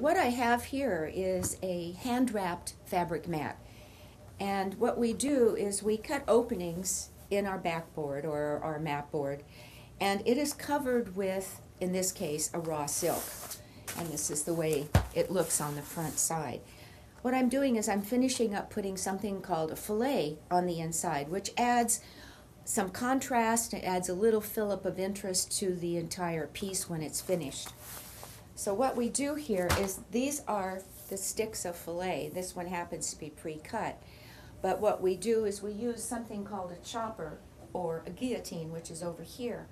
what I have here is a hand-wrapped fabric mat. And what we do is we cut openings in our backboard or our mat board, and it is covered with, in this case, a raw silk. And this is the way it looks on the front side. What I'm doing is I'm finishing up putting something called a filet on the inside, which adds some contrast. It adds a little fillip of interest to the entire piece when it's finished. So what we do here is these are the sticks of filet. This one happens to be pre-cut. But what we do is we use something called a chopper or a guillotine, which is over here.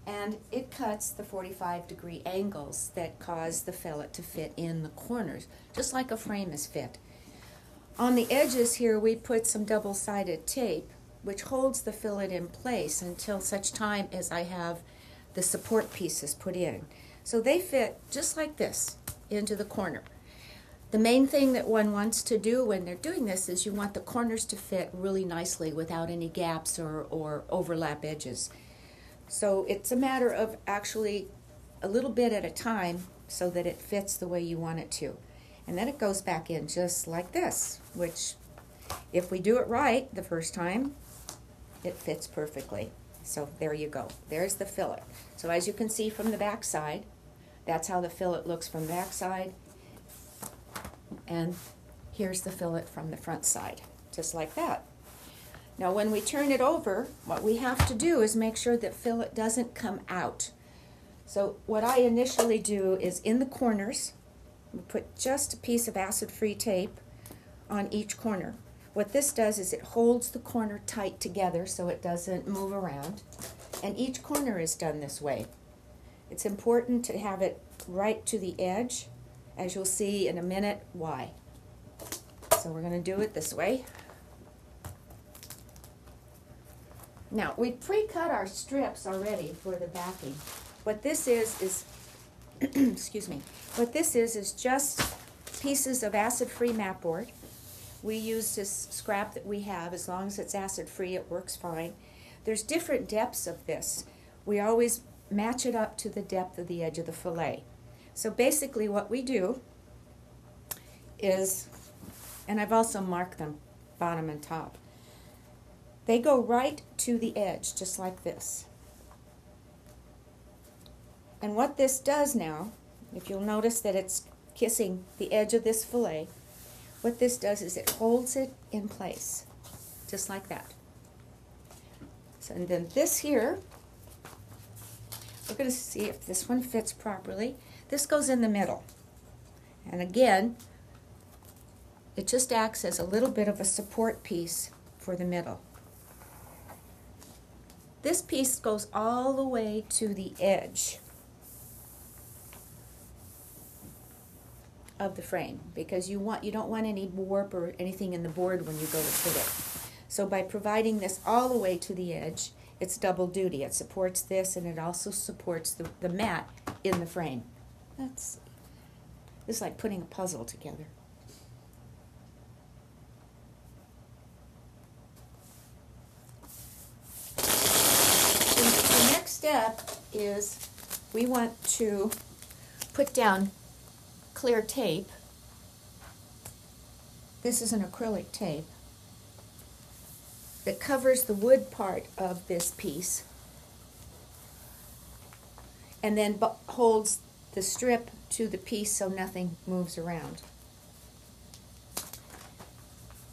And it cuts the 45-degree angles that cause the fillet to fit in the corners, just like a frame is fit. On the edges here, we put some double-sided tape, which holds the fillet in place until such time as I have the support pieces put in. So they fit just like this into the corner. The main thing that one wants to do when they're doing this is you want the corners to fit really nicely without any gaps or overlap edges. So it's a matter of actually a little bit at a time so that it fits the way you want it to. And then it goes back in just like this, which if we do it right the first time, it fits perfectly. So there you go. There's the fillet. So as you can see from the back side, that's how the fillet looks from the back side. And here's the fillet from the front side, just like that. Now when we turn it over, what we have to do is make sure that fillet doesn't come out. So what I initially do is in the corners, we put just a piece of acid-free tape on each corner. What this does is it holds the corner tight together so it doesn't move around. And each corner is done this way. It's important to have it right to the edge, as you'll see in a minute why. So we're going to do it this way. Now, we pre-cut our strips already for the backing. What this is excuse me, what this is just pieces of acid-free mat board. We use this scrap that we have. As long as it's acid-free, it works fine. There's different depths of this. We always match it up to the depth of the edge of the fillet. So basically what we do is, and I've also marked them bottom and top, they go right to the edge, just like this. And what this does now, if you'll notice that it's kissing the edge of this fillet, what this does is it holds it in place, just like that. So, and then this here, we're going to see if this one fits properly. This goes in the middle. And again, it just acts as a little bit of a support piece for the middle. This piece goes all the way to the edge of the frame because you don't want any warp or anything in the board when you go to fit it. So by providing this all the way to the edge, it's double duty. It supports this and it also supports the mat in the frame. This is like putting a puzzle together. The next step is we want to put down clear tape. This is an acrylic tape that covers the wood part of this piece and then holds the strip to the piece so nothing moves around.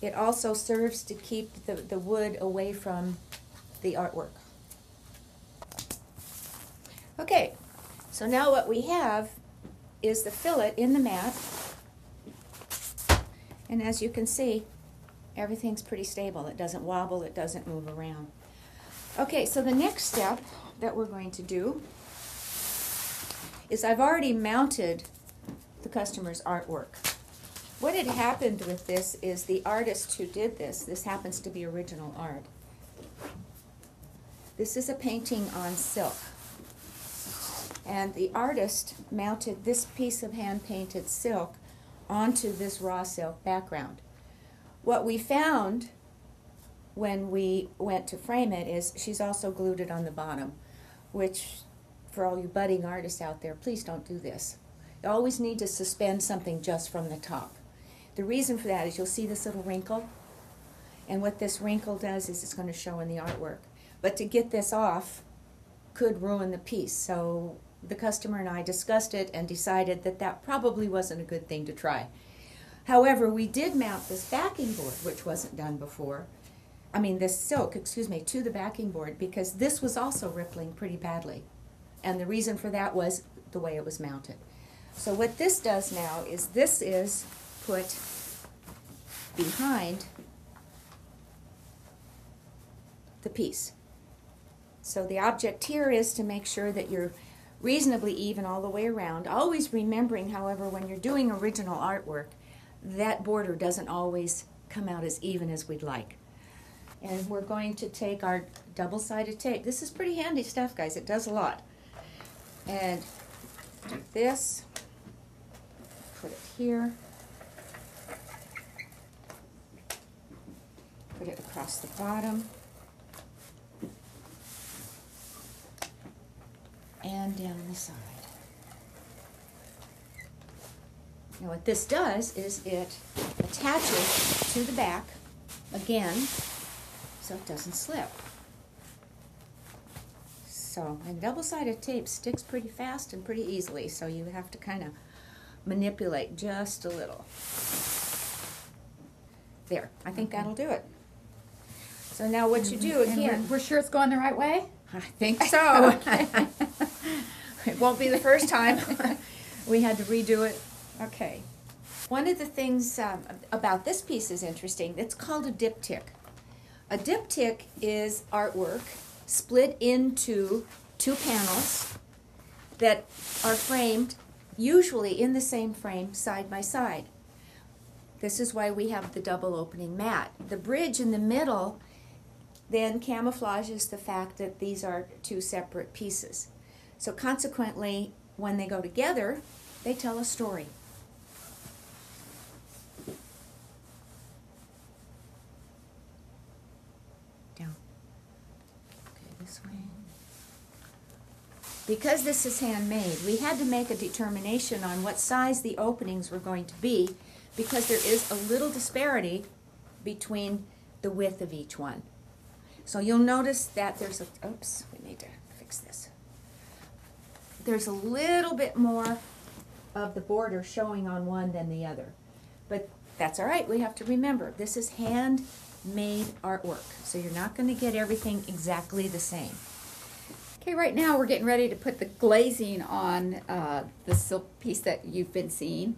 It also serves to keep the wood away from the artwork. Okay, so now what we have is the fillet in the mat, and as you can see, everything's pretty stable. It doesn't wobble, it doesn't move around. Okay, so the next step that we're going to do is I've already mounted the customer's artwork. What had happened with this is the artist who did this happens to be original art. This is a painting on silk. And the artist mounted this piece of hand-painted silk onto this raw silk background. What we found when we went to frame it is she's also glued it on the bottom, which, for all you budding artists out there, please don't do this. always need to suspend something just from the top. The reason for that is you'll see this little wrinkle, and what this wrinkle does is it's going to show in the artwork. But to get this off could ruin the piece, so the customer and I discussed it and decided that that probably wasn't a good thing to try. However, we did mount this backing board, which wasn't done before. I mean, this silk, excuse me, to the backing board, because this was also rippling pretty badly. And the reason for that was the way it was mounted. So what this does now is this is put behind the piece. So the object here is to make sure that you're reasonably even all the way around. Always remembering, however, when you're doing original artwork, that border doesn't always come out as even as we'd like. And we're going to take our double-sided tape. This is pretty handy stuff, guys. It does a lot. And do this, put it here, put it across the bottom, and down the side. Now what this does is it attaches to the back again so it doesn't slip. So, and double-sided tape sticks pretty fast and pretty easily, so you have to kind of manipulate just a little. There, I think that'll do it. So now what you do again... We're sure it's going the right way? I think so. It won't be the first time. We had to redo it. Okay. One of the things about this piece is interesting. It's called a diptych. A diptych is artwork split into two panels that are framed usually in the same frame side by side. This is why we have the double opening mat. The bridge in the middle then camouflages the fact that these are two separate pieces. So consequently, when they go together, they tell a story. Down. Okay, this way. Because this is handmade, we had to make a determination on what size the openings were going to be, because there is a little disparity between the width of each one. So you'll notice that there's a, oops, we need to fix this. There's a little bit more of the border showing on one than the other. But that's all right, we have to remember, this is handmade artwork, so you're not going to get everything exactly the same. Okay, right now we're getting ready to put the glazing on the silk piece that you've been seeing.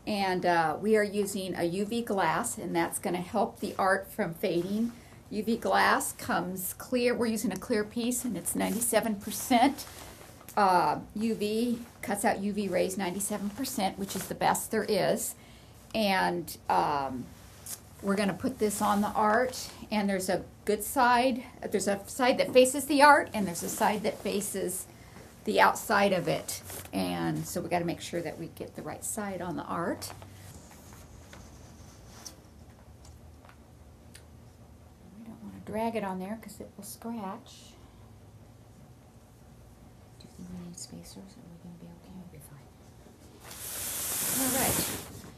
And we are using a UV glass, and that's going to help the art from fading. UV glass comes clear. We're using a clear piece, and it's 97% UV, cuts out UV rays 97%, which is the best there is. And we're going to put this on the art, and there's a good side. There's a side that faces the art, and there's a side that faces the outside of it. And so we got to make sure that we get the right side on the art. We don't want to drag it on there because it will scratch. Do you think we need spacers, or are we going to be okay? We'll be fine. All right.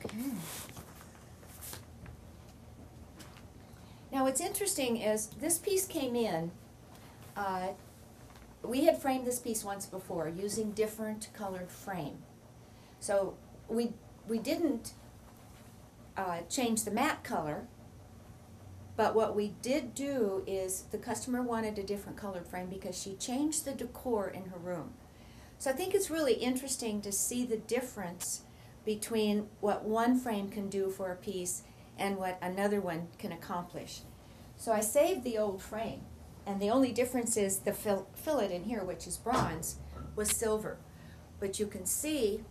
Okay. Now what's interesting is this piece came in, we had framed this piece once before using different colored frame. So we didn't change the matte color, but what we did do is the customer wanted a different colored frame because she changed the decor in her room. So I think it's really interesting to see the difference between what one frame can do for a piece and what another one can accomplish. So I saved the old frame, and the only difference is the fillet in here, which is bronze, was silver. But you can see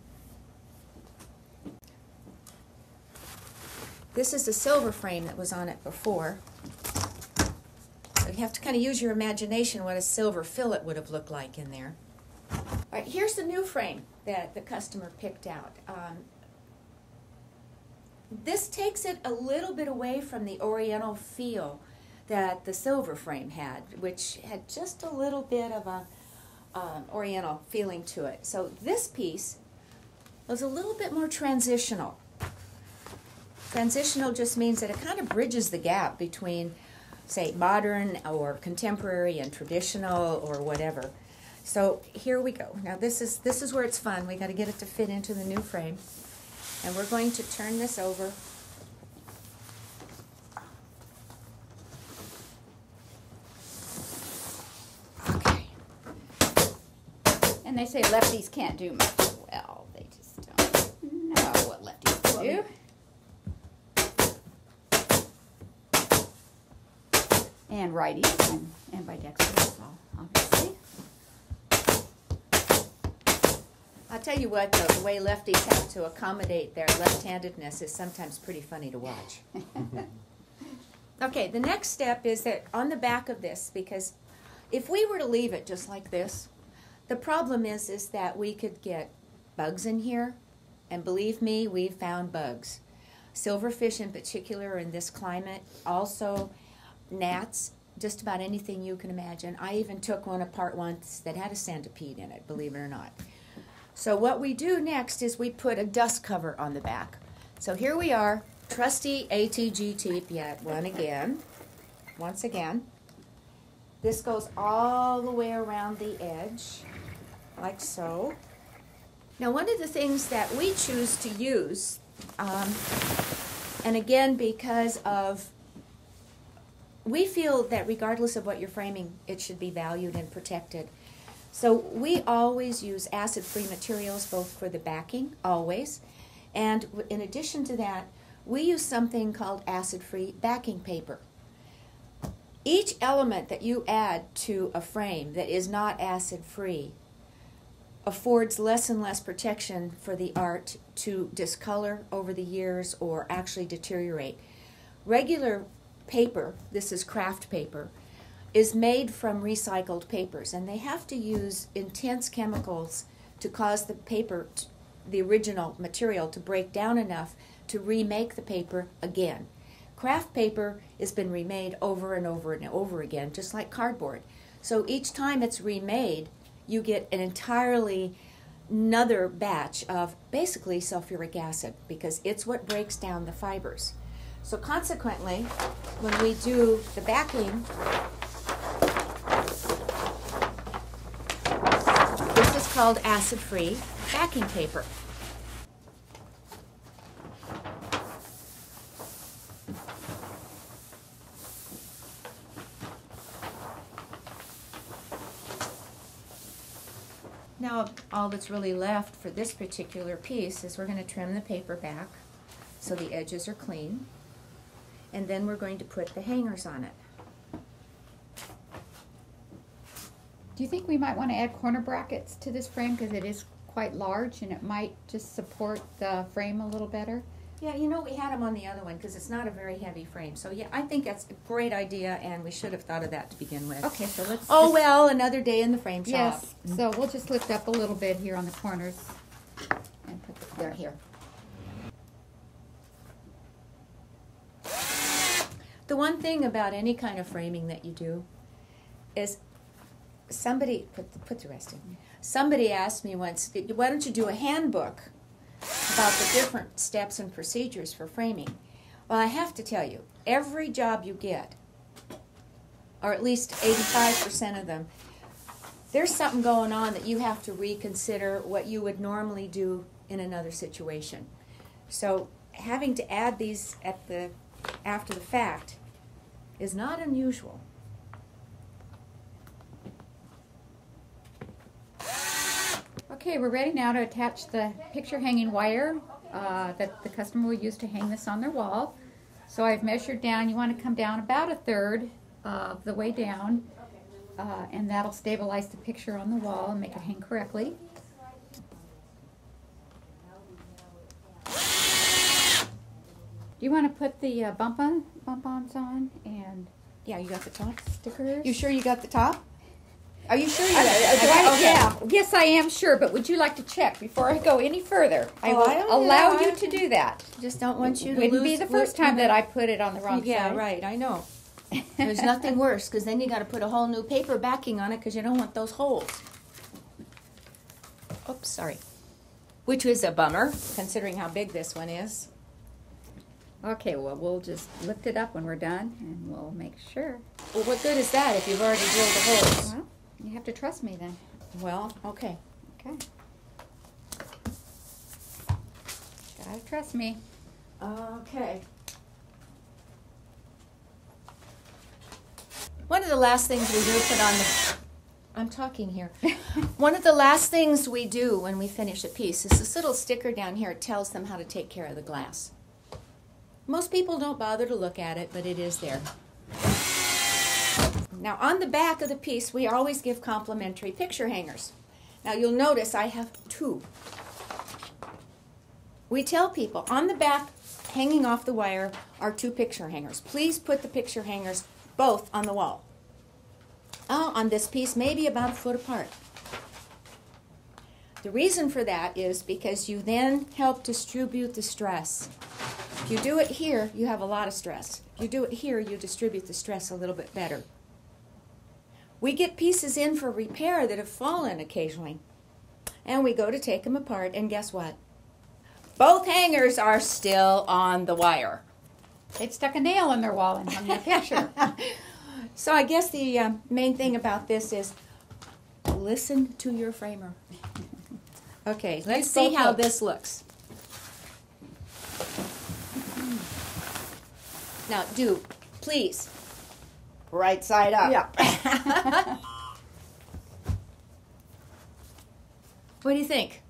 this is the silver frame that was on it before. So you have to kind of use your imagination what a silver fillet would have looked like in there. All right, here's the new frame that the customer picked out. This takes it a little bit away from the oriental feel that the silver frame had, which had just a little bit of a oriental feeling to it. So this piece was a little bit more transitional. Transitional just means that it kind of bridges the gap between, say, modern or contemporary and traditional or whatever. So here we go. Now this is where it's fun. We got to get it to fit into the new frame. And we're going to turn this over. Okay. And they say lefties can't do much. Well, they just don't know what lefties can do. And righties, and ambidextrous, obviously. I'll tell you what, though, the way lefties have to accommodate their left-handedness is sometimes pretty funny to watch. Okay, the next step is that on the back of this, because if we were to leave it just like this, the problem is that we could get bugs in here, and believe me, we've found bugs. Silverfish in particular in this climate, also gnats, just about anything you can imagine. I even took one apart once that had a centipede in it, believe it or not. So what we do next is we put a dust cover on the back. So here we are, trusty ATG tape yet once again. This goes all the way around the edge, like so. Now one of the things that we choose to use, and again because of, we feel that regardless of what you're framing, it should be valued and protected. So we always use acid-free materials, both for the backing, always. And in addition to that, we use something called acid-free backing paper. Each element that you add to a frame that is not acid-free affords less and less protection for the art to discolor over the years or actually deteriorate. Regular paper, this is craft paper, is made from recycled papers, and they have to use intense chemicals to cause the paper, the original material, to break down enough to remake the paper again. Craft paper has been remade over and over and over again, just like cardboard. So each time it's remade, you get an entirely another batch of basically sulfuric acid, because it's what breaks down the fibers. So consequently, when we do the backing, this is called acid-free backing paper. Now all that's really left for this particular piece is we're going to trim the paper back so the edges are clean, and then we're going to put the hangers on it. Do you think we might want to add corner brackets to this frame because it is quite large and it might just support the frame a little better? Yeah, you know, we had them on the other one because it's not a very heavy frame. So yeah, I think that's a great idea, and we should have thought of that to begin with. Okay, so let's... Oh, well, another day in the frame shop. Yes, so we'll just lift up a little bit here on the corners and put the there here. The one thing about any kind of framing that you do is somebody, put the rest in. Somebody asked me once, why don't you do a handbook about the different steps and procedures for framing? Well, I have to tell you, every job you get, or at least 85% of them, there's something going on that you have to reconsider what you would normally do in another situation. So having to add these after the fact is not unusual. Okay, we're ready now to attach the picture hanging wire that the customer will use to hang this on their wall. So I've measured down. You want to come down about 1/3 of the way down, and that'll stabilize the picture on the wall and make it hang correctly. Do you want to put the bump-ons on and Yeah, you got the top? stickers? You sure you got the top? Are you sure you I- got it? Okay. Yeah, yes I am sure, but would you like to check before I go any further? I will allow you to do that. Just don't want you to Wouldn't lose. be the first time that I put it on the wrong Yeah, side. right, I know. There's nothing worse, because then you got to put a whole new paper backing on it because you don't want those holes. Oops, sorry. which is a bummer, considering how big this one is. Okay, well, we'll just lift it up when we're done, and we'll make sure. Well, what good is that if you've already drilled the holes? Well, you have to trust me then. Well, okay. Okay. Gotta trust me. Okay. One of the last things we do put on the... I'm talking here. One of the last things we do when we finish a piece is this little sticker down here. It tells them how to take care of the glass. Most people don't bother to look at it, but it is there. Now, on the back of the piece, we always give complimentary picture hangers. Now, you'll notice I have 2. We tell people on the back, hanging off the wire, are 2 picture hangers. Please put the picture hangers both on the wall. On this piece, maybe about a foot apart. The reason for that is because you then help distribute the stress. If you do it here, you have a lot of stress. If you do it here, you distribute the stress a little bit better. We get pieces in for repair that have fallen occasionally, and we go to take them apart, and guess what? Both hangers are still on the wire. They've stuck a nail in their wall and hung their picture. So I guess the main thing about this is listen to your framer. Okay, let's see how this looks. Now, please, right side up. Yeah. What do you think?